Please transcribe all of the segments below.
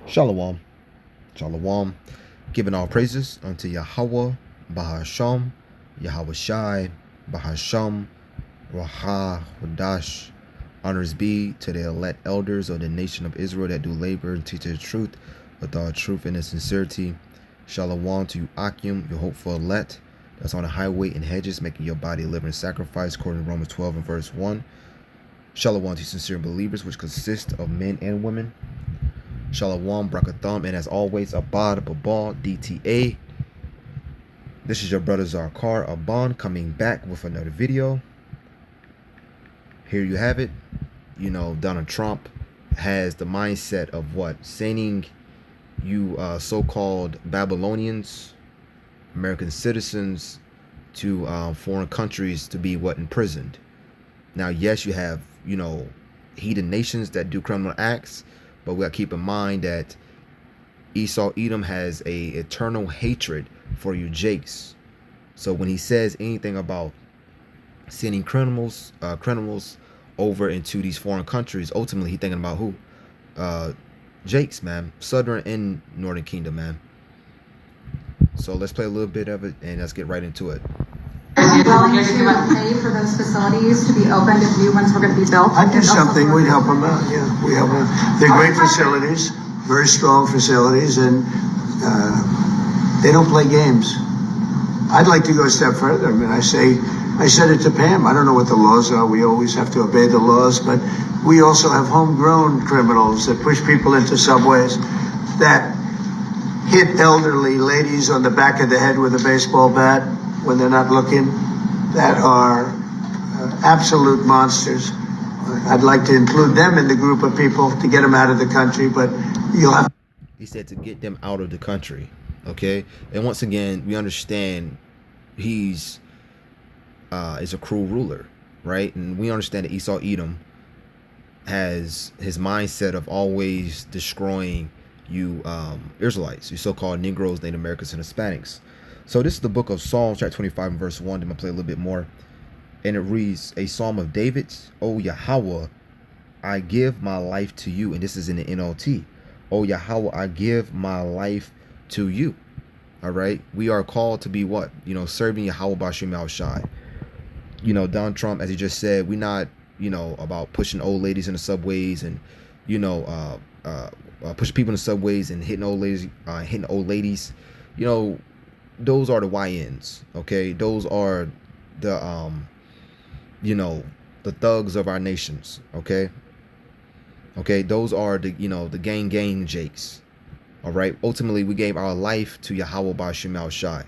Shalom, shalom, giving all praises unto Yahweh, Bahasham, Yahweh Shai, Bahasham, Raha, Hadash. Honors be to the elect elders of the nation of Israel that do labor and teach the truth with all truth and sincerity. Shalom to you, Akim, your hopeful elect that's on the highway and hedges, making your body a living sacrifice, according to Romans 12 and verse 1. Shalom to you, sincere believers, which consist of men and women. Shalom, Brakatham, and as always, Abad Babal DTA. This is your brother Zarkar Aban coming back with another video. Here you have it. You know, Donald Trump has the mindset of what? Sending you so-called Babylonians, American citizens, to foreign countries to be what? Imprisoned. Now, yes, you have, you know, heathen nations that do criminal acts, but we got to keep in mind that Esau Edom has a eternal hatred for you Jakes. So when he says anything about sending criminals over into these foreign countries, ultimately he thinking about who? Jakes, man. Southern and Northern Kingdom, man. So let's play a little bit of it and let's get right into it. Willing to pay for those facilities to be opened if new ones were going to be built? I'd do something. We'd help them out. Yeah, we help them. They're great facilities, very strong facilities, and they don't play games. I'd like to go a step further. I mean, I said it to Pam. I don't know what the laws are. We always have to obey the laws, but we also have homegrown criminals that push people into subways, that hit elderly ladies on the back of the head with a baseball bat when they're not looking, that are absolute monsters. I'd like to include them in the group of people to get them out of the country, but you'll have... He said to get them out of the country, okay? And once again, we understand he's is a cruel ruler, right? And we understand that Esau Edom has his mindset of always destroying you Israelites, you so-called Negroes, Native Americans, and Hispanics. So this is the book of Psalms, chapter 25 and verse 1. I'm going to play a little bit more. And it reads, a psalm of David. O Yahweh, I give my life to you. And this is in the NLT. O Yahweh, I give my life to you. All right. We are called to be what? You know, serving Yahweh Bashim Al Shai. You know, Donald Trump, as he just said, we're not, you know, about pushing old ladies in the subways and, you know, pushing people in the subways and hitting old ladies, You know, those are the YNs, okay? Those are the you know, the thugs of our nations, okay? Okay, those are the, you know, the gang Jakes. All right. Ultimately, we gave our life to Yahweh Bashim Al Shai.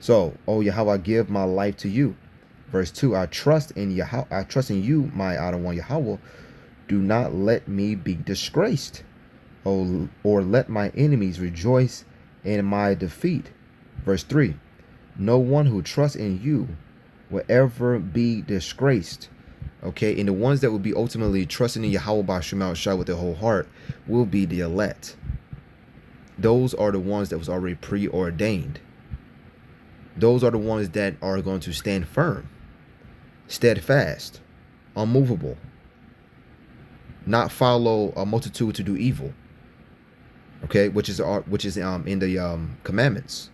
So, oh Yahweh, I give my life to you. Verse 2, I trust in Yahweh, I trust in you, my Adonai Yahweh. Do not let me be disgraced, or let my enemies rejoice in my defeat. Verse 3, no one who trusts in you will ever be disgraced. Okay, and the ones that will be ultimately trusting in Yahweh Bashim Al Shai with their whole heart will be the elect. Those are the ones that was already preordained. Those are the ones that are going to stand firm, steadfast, unmovable, not follow a multitude to do evil. Okay, which is in the commandments.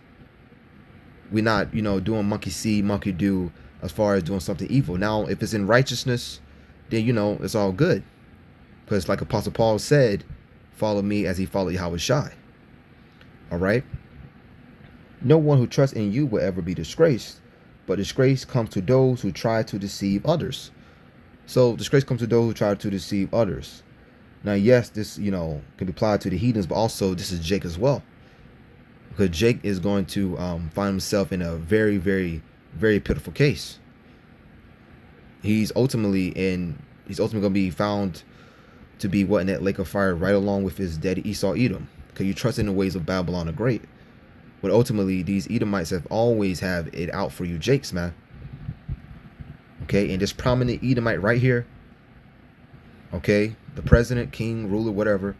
We're not, you know, doing monkey see, monkey do as far as doing something evil. Now, if it's in righteousness, then, you know, it's all good. Because like Apostle Paul said, follow me as he followed Yahweh Shai. All right. No one who trusts in you will ever be disgraced, but disgrace comes to those who try to deceive others. So disgrace comes to those who try to deceive others. Now, yes, this, you know, can be applied to the heathens, but also this is Jake as well. Because Jake is going to find himself in a very, very, very pitiful case. He's ultimately going to be found to be what, in that lake of fire, right along with his daddy Esau Edom. Because you trust in the ways of Babylon the Great. But ultimately, these Edomites have always have it out for you Jakes, man. Okay, and this prominent Edomite right here, okay, the president, king, ruler, whatever.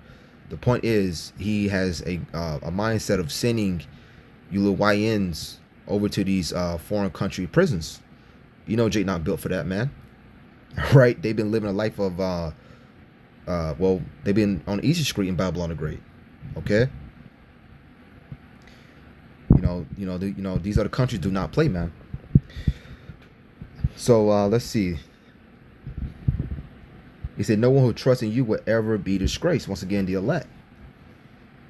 The point is, he has a mindset of sending you little YNs over to these foreign country prisons. You know, Jake not built for that, man. Right? They've been living a life of Well, they've been on Easy Street in Babylon the Great. Okay. These other countries do not play, man. So let's see. He said, "No one who trusts in you will ever be disgraced." Once again, the elect.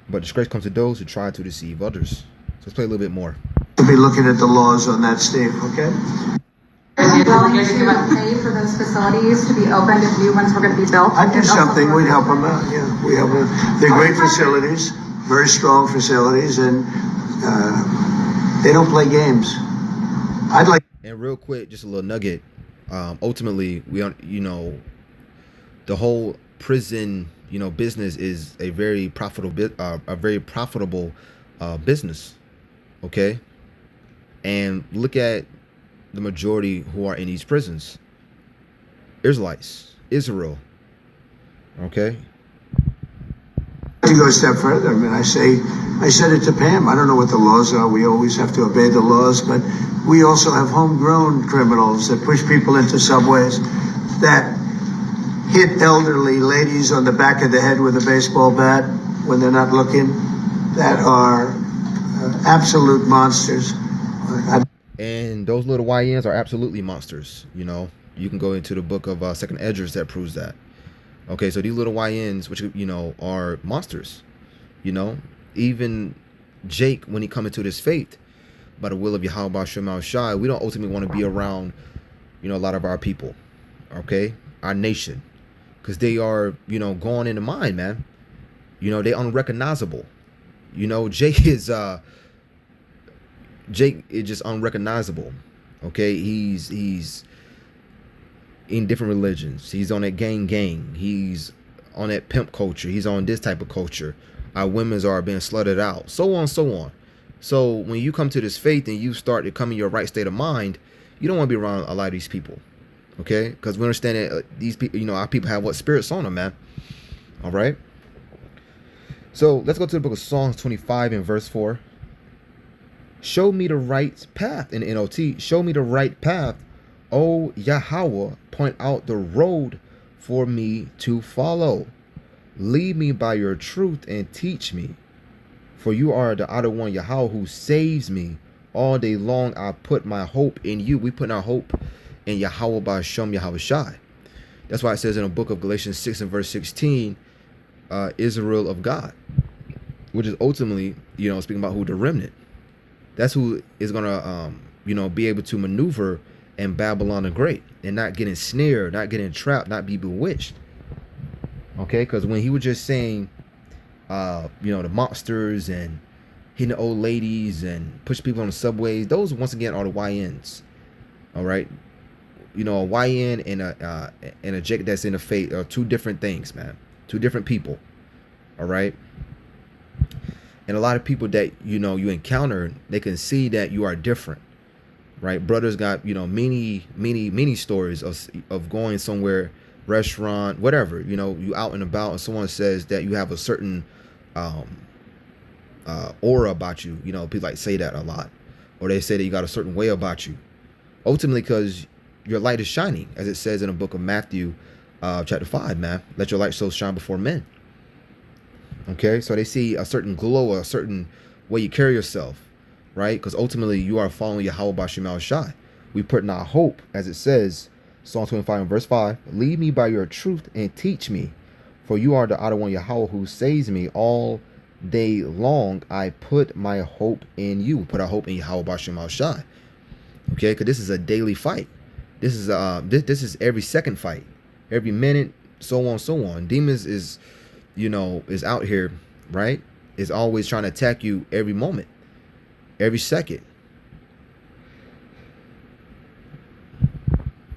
But disgrace comes to those who try to deceive others. So let's play a little bit more. We'll be looking at the laws on that, Steve. Okay. Are you willing to pay for those facilities to be opened if new ones were going to be built? I'd do something. We'd help them out. Yeah, we have. They're great facilities, very strong facilities, and they don't play games. I'd like. And real quick, just a little nugget. Ultimately, the whole prison, business is a very profitable business. Okay, and look at the majority who are in these prisons. Israelites, Israel. Okay. To go a step further, I mean, I said it to Pam. I don't know what the laws are. We always have to obey the laws, but we also have homegrown criminals that push people into subways, that hit elderly ladies on the back of the head with a baseball bat when they're not looking, that are absolute monsters. And those little YNs are absolutely monsters. You can go into the book of Second Esdras that proves that. Okay, so these little YNs, which are monsters. Even Jake, when he come into this faith, by the will of Yahweh B'Shem Shai, we don't ultimately want to be around, a lot of our people, okay, our nation, because they are, gone in the mind, man. They unrecognizable. Jake is just unrecognizable. Okay, he's in different religions. He's on that gang. He's on that pimp culture. He's on this type of culture. Our women's are being slutted out. So on, so on. So when you come to this faith and you start to come in your right state of mind, you don't want to be around a lot of these people. Okay, because we understand that these people, our people have what spirits on them, man. All right. So let's go to the book of Psalms 25 and verse 4. Show me the right path, in the NLT. Show me the right path, O Yahweh. Point out the road for me to follow. Lead me by your truth and teach me. For you are the other one, Yahweh, who saves me. All day long I put my hope in you. We put our hope in Yahweh B'Shem Yahweh Shai. That's why it says in the book of Galatians 6 and verse 16, Israel of God, which is ultimately, speaking about who the remnant. That's who is going to, be able to maneuver in Babylon the Great and not get ensnared, not get entrapped, not be bewitched. Okay, because when he was just saying, the monsters and hitting the old ladies and push people on the subways, those once again are the YNs. All right, a YN and a Jake that's in the faith are two different things, man. Two different people. All right. And a lot of people that you encounter, they can see that you are different, right? Brothers got many stories of going somewhere, restaurant, whatever, you out and about, and someone says that you have a certain aura about you. People like say that a lot, or they say that you got a certain way about you. Ultimately, because your light is shining, as it says in the book of Matthew, chapter 5, man. Let your light so shine before men. Okay, so they see a certain glow, a certain way you carry yourself, right? Because ultimately you are following Yahweh B'Shem Shai. We put in our hope, as it says, Psalm 25 and verse 5, lead me by your truth and teach me, for you are the other one, Yahweh, who saves me. All day long I put my hope in you. We put our hope in Yahweh B'Shem Shai. Okay, because this is a daily fight. This is this is every second fight, every minute, so on. Demons is out here, right? Is always trying to attack you every moment, every second.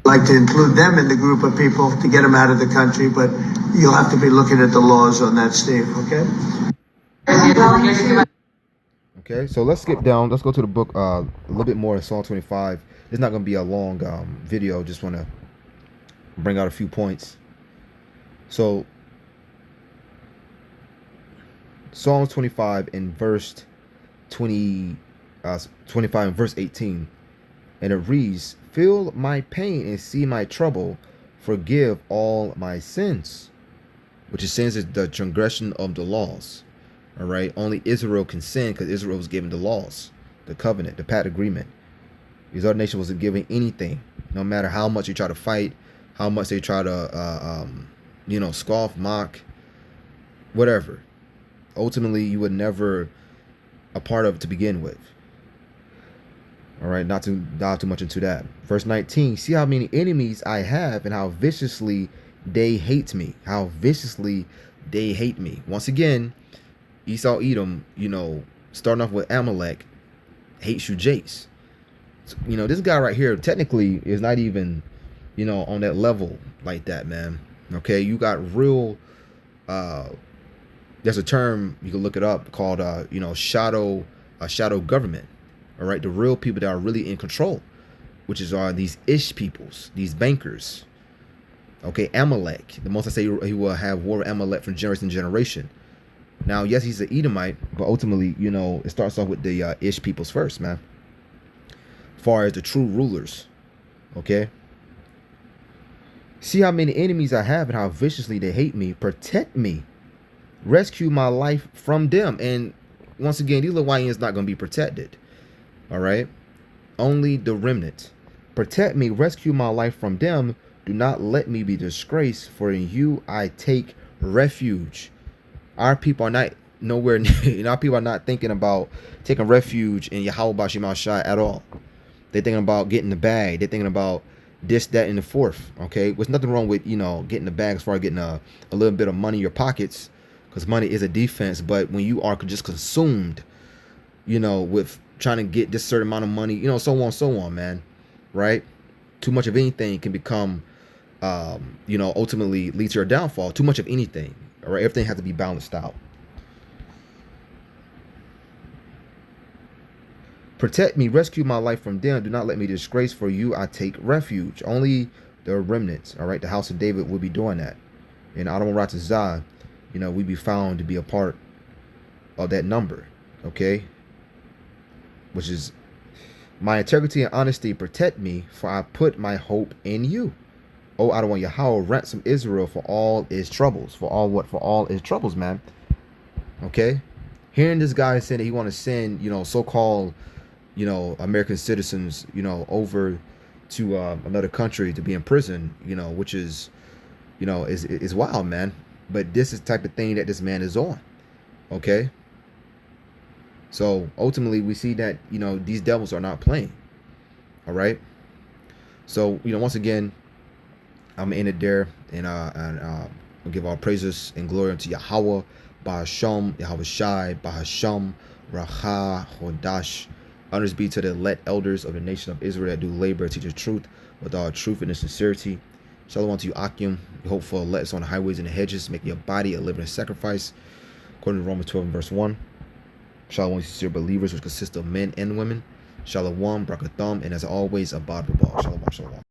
Like to include them in the group of people to get them out of the country, but you'll have to be looking at the laws on that, Steve. Okay. Okay, so let's skip down. Let's go to the book a little bit more in Psalm 25. It's not going to be a long video. Just want to bring out a few points. So Psalm 25 in verse 25 and verse 18, and it reads, feel my pain and see my trouble, forgive all my sins. which is sins is the transgression of the laws. All right. Only Israel can sin because Israel was given the laws, the covenant, the pact agreement. These other nations wasn't given anything, no matter how much they try to fight, how much they try to, scoff, mock, whatever. Ultimately, you were never a part of it to begin with. All right, not to dive too much into that. Verse 19, see how many enemies I have and how viciously they hate me. How viciously they hate me. Once again, Esau, Edom, starting off with Amalek, hates you, Jace. So, this guy right here technically is not even, on that level like that, man. Okay, you got real, there's a term, you can look it up, called, shadow government. All right, the real people that are really in control, which are these Ish peoples, these bankers. Okay, Amalek. The most I say he will have war with Amalek from generation to generation. Now, yes, he's an Edomite, but ultimately, it starts off with the Ish peoples first, man. As far as the true rulers, okay. See how many enemies I have and how viciously they hate me. Protect me. Rescue my life from them. And once again, these little YNs not going to be protected. All right. Only the remnant. Protect me. Rescue my life from them. Do not let me be disgraced. For in you I take refuge. Our people are not nowhere near. Our people are not thinking about taking refuge in Yahweh Bashim Shai at all. They're thinking about getting the bag. They're thinking about this, that, and the fourth. Okay. There's nothing wrong with, getting the bag as far as getting a little bit of money in your pockets. Because money is a defense. But when you are just consumed, with trying to get this certain amount of money, so on, man. Right? Too much of anything can become, ultimately lead to your downfall. Too much of anything. All right? Everything has to be balanced out. Protect me, rescue my life from them. Do not let me disgrace. For you I take refuge. Only the remnants, all right? The house of David will be doing that. And Adam Ratazah, we be found to be a part of that number, okay? Which is my integrity and honesty protect me, for I put my hope in you. Oh, I don't want Yahweh ransom Israel for all its troubles. For all what? For all its troubles, man. Okay? Hearing this guy saying that he want to send, so-called, American citizens, over to another country to be in prison, which is, is wild, man. But this is the type of thing that this man is on. Okay? So ultimately, we see that, these devils are not playing. All right. So, once again, I'm in it there. And we'll give all praises and glory unto Yahweh, Bahasham, Yahweh Shai, Bahasham, Racha, Hodash. Honors be to the elect elders of the nation of Israel that do labor, teach the truth with all truth and sincerity. Shalom unto you, Akim. We hope for elects on the highways and the hedges, make your body a living sacrifice, according to Romans 12 and verse 1. Shalom, sincere believers, which consist of men and women. Shalom, Brakatham, and as always, Abad Rabah. Shalom, shalom.